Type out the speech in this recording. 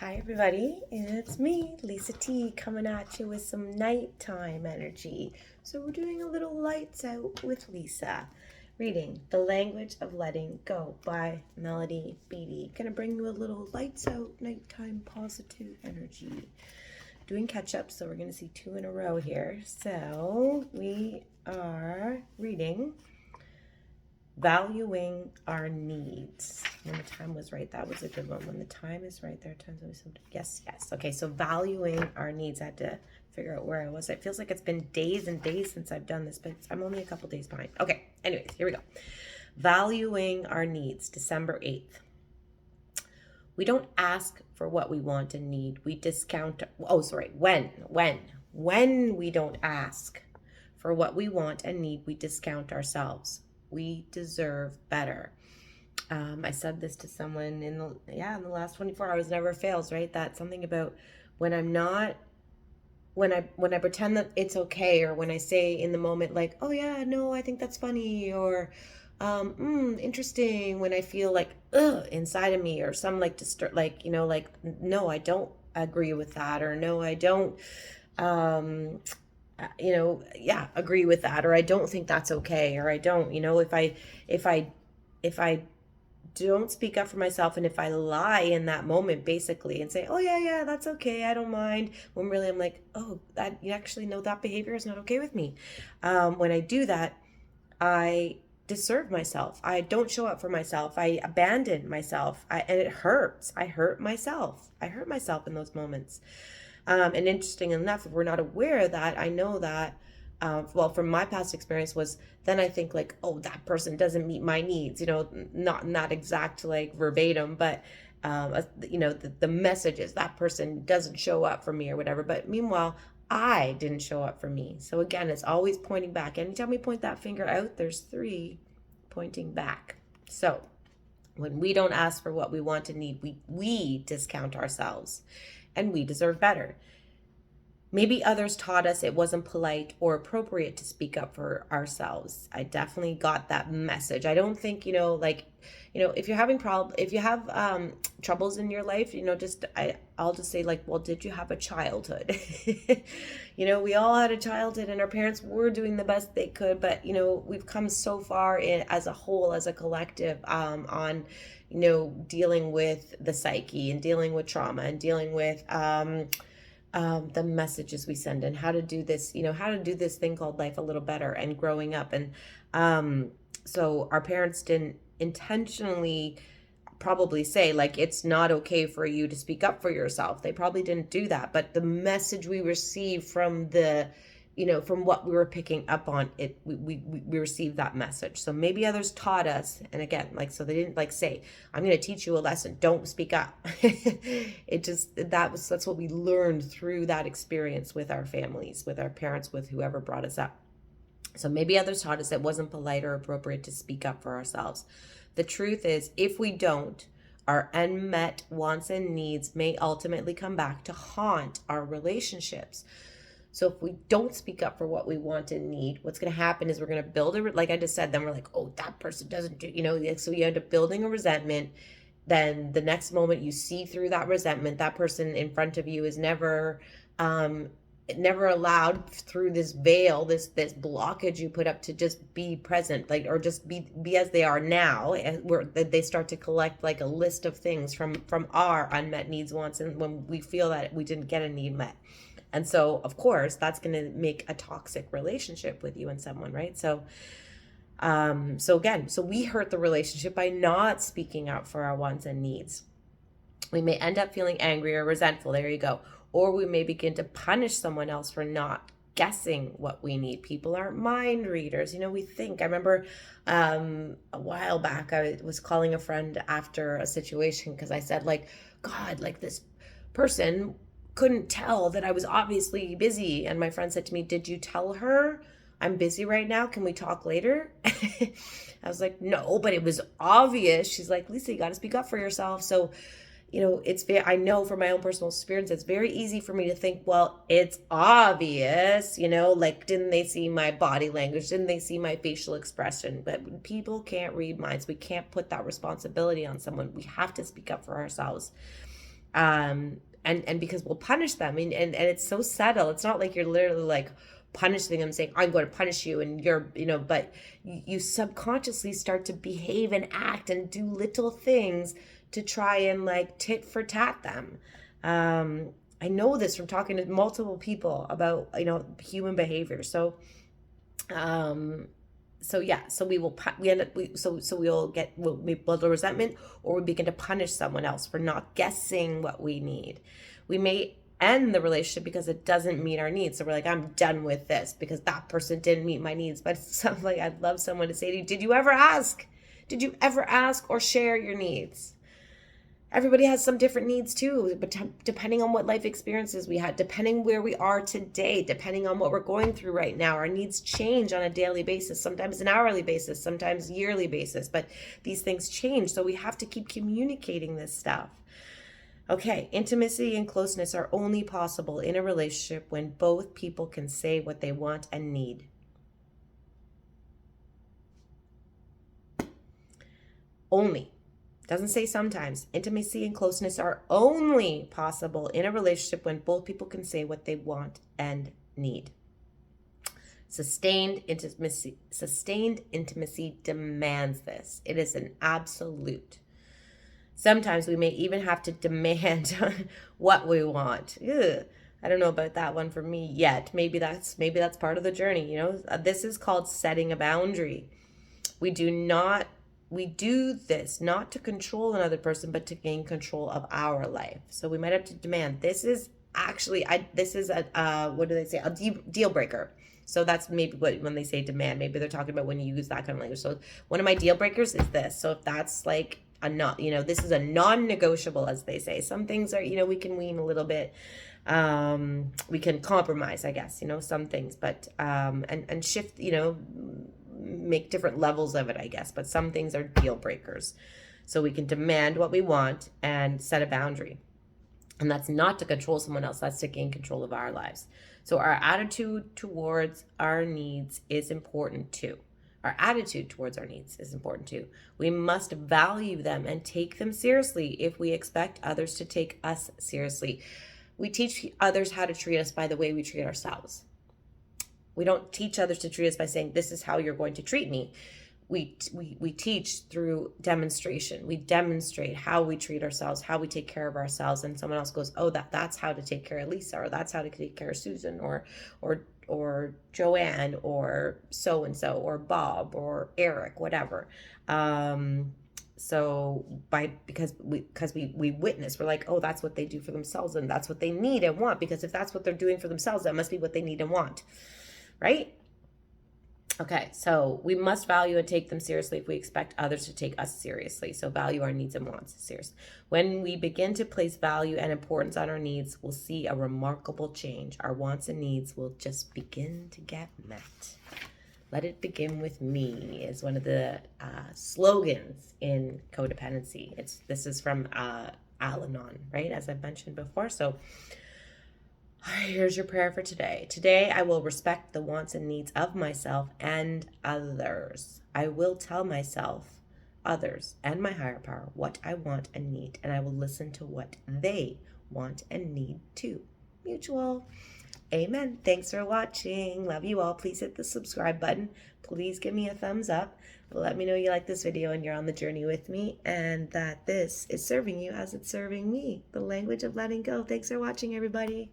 Hi everybody, it's me, LisaT, coming at you with some nighttime energy. So we're doing a little lights out with Lisa. Reading The Language of Letting Go by Beattie. Gonna bring you a little lights out nighttime positive energy. Doing catch up, so we're gonna see 2 in a row here. So we are reading Valuing Our Needs. When the time was right, that was a good one. When the time is right, there are times always something. Yes. Okay, so valuing our needs. I had to figure out where I was. It feels like it's been days and days since I've done this, but I'm only a couple days behind. Okay, anyways, here we go. Valuing our needs, December 8th. We don't ask for what we want and need. We discount. When we don't ask for what we want and need, we discount ourselves. We deserve better. I said this to someone in the last 24 hours. Never fails, right? That's something about when I pretend that it's okay, or when I say in the moment, like, oh yeah, no, I think that's funny, or interesting, when I feel like inside of me, or some like no, I don't agree with that, or no, I don't agree with that, or I don't think that's okay, or I don't, if I don't speak up for myself, and if I lie in that moment basically and say, oh yeah, that's okay, I don't mind, when really I'm like, oh, that, you actually know that behavior is not okay with me. When I do that, I deserve myself. I don't show up for myself. I abandon myself. And it hurts. I hurt myself. In those moments. And interesting enough, if we're not aware of that, I know that, from my past experience was, then I think like, oh, that person doesn't meet my needs, not exact like verbatim, but the message is that person doesn't show up for me or whatever. But meanwhile, I didn't show up for me. So again, it's always pointing back. Anytime we point that finger out, there's 3 pointing back. So when we don't ask for what we want and need, we discount ourselves, and we deserve better. Maybe others taught us it wasn't polite or appropriate to speak up for ourselves. I definitely got that message. I don't think, if you're having if you have troubles in your life, I'll just say, like, well, did you have a childhood? We all had a childhood, and our parents were doing the best they could, but we've come so far as a whole, as a collective, on dealing with the psyche, and dealing with trauma, and dealing with the messages we send, and how to do this thing called life a little better, and growing up. And so our parents didn't intentionally probably say, like, it's not okay for you to speak up for yourself. They probably didn't do that, but the message we received from from what we were picking up on, we received that message. So maybe others taught us, and again, so they didn't say, I'm going to teach you a lesson, don't speak up. That's what we learned through that experience with our families, with our parents, with whoever brought us up. So maybe others taught us it wasn't polite or appropriate to speak up for ourselves. The truth is, if we don't, our unmet wants and needs may ultimately come back to haunt our relationships. So if we don't speak up for what we want and need, what's going to happen is we're going to build like I just said, then we're like, oh, that person doesn't do, so you end up building a resentment. Then the next moment you see through that resentment, that person in front of you is never allowed through this veil, this blockage you put up, to just be present, or just be as they are now. And they start to collect like a list of things from our unmet needs, wants, and when we feel that we didn't get a need met. And so, of course, that's going to make a toxic relationship with you and someone, right? So we hurt the relationship by not speaking out for our wants and needs. We may end up feeling angry or resentful. There you go. Or we may begin to punish someone else for not guessing what we need. People aren't mind readers. We think. I remember a while back, I was calling a friend after a situation because I said, like, God, like, this person couldn't tell that I was obviously busy. And my friend said to me, did you tell her I'm busy right now? Can we talk later? I was like, no, but it was obvious. She's like, Lisa, you got to speak up for yourself. So, I know from my own personal experience, it's very easy for me to think, well, it's obvious, didn't they see my body language? Didn't they see my facial expression? But people can't read minds. We can't put that responsibility on someone. We have to speak up for ourselves. And because we'll punish them, and it's so subtle. It's not like you're literally like punishing them, saying I'm going to punish you, and you're, but you subconsciously start to behave and act and do little things to try and like tit for tat them. I know this from talking to multiple people about human behavior. So yeah, so we end up we build a resentment, or we begin to punish someone else for not guessing what we need. We may end the relationship because it doesn't meet our needs. So we're like, I'm done with this because that person didn't meet my needs. But it's something like, I'd love someone to say to you, did you ever ask? Did you ever ask or share your needs? Everybody has some different needs too, but depending on what life experiences we had, depending where we are today, depending on what we're going through right now, our needs change on a daily basis, sometimes an hourly basis, sometimes yearly basis, but these things change. So we have to keep communicating this stuff. Okay, intimacy and closeness are only possible in a relationship when both people can say what they want and need. Only. Doesn't say sometimes. Intimacy and closeness are only possible in a relationship when both people can say what they want and need. Sustained intimacy demands this. It is an absolute. Sometimes we may even have to demand what we want. Ugh, I don't know about that one for me yet. Maybe that's part of the journey. This is called setting a boundary. We do this not to control another person, but to gain control of our life. So we might have to demand. This is actually, what do they say? A deal breaker. So that's maybe when they say demand, maybe they're talking about when you use that kind of language. So one of my deal breakers is this. So if that's like this is a non-negotiable, as they say. Some things are, we can wean a little bit. We can compromise, I guess, some things, but, and shift, make different levels of it, I guess, but some things are deal breakers. So we can demand what we want and set a boundary. And that's not to control someone else, that's to gain control of our lives. So our attitude towards our needs is important too. Our attitude towards our needs is important too. We must value them and take them seriously if we expect others to take us seriously. We teach others how to treat us by the way we treat ourselves. We don't teach others to treat us by saying, this is how you're going to treat me. We teach through demonstration. We demonstrate how we treat ourselves, how we take care of ourselves, and someone else goes, oh, that's how to take care of Lisa, or that's how to take care of Susan, or Joanne, or so-and-so, or Bob, or Eric, whatever. So because we witness, we're like, oh, that's what they do for themselves, and that's what they need and want, because if that's what they're doing for themselves, that must be what they need and want, right? Okay, so we must value and take them seriously if we expect others to take us seriously. So value our needs and wants seriously. When we begin to place value and importance on our needs, we'll see a remarkable change. Our wants and needs will just begin to get met. Let it begin with me is one of the slogans in codependency. This is from Al-Anon, right? As I've mentioned before. So here's your prayer for today. Today, I will respect the wants and needs of myself and others. I will tell myself, others, and my higher power what I want and need, and I will listen to what they want and need too. Mutual. Amen. Thanks for watching. Love you all. Please hit the subscribe button. Please give me a thumbs up. Let me know you like this video and you're on the journey with me, and that this is serving you as it's serving me. The language of letting go. Thanks for watching, everybody.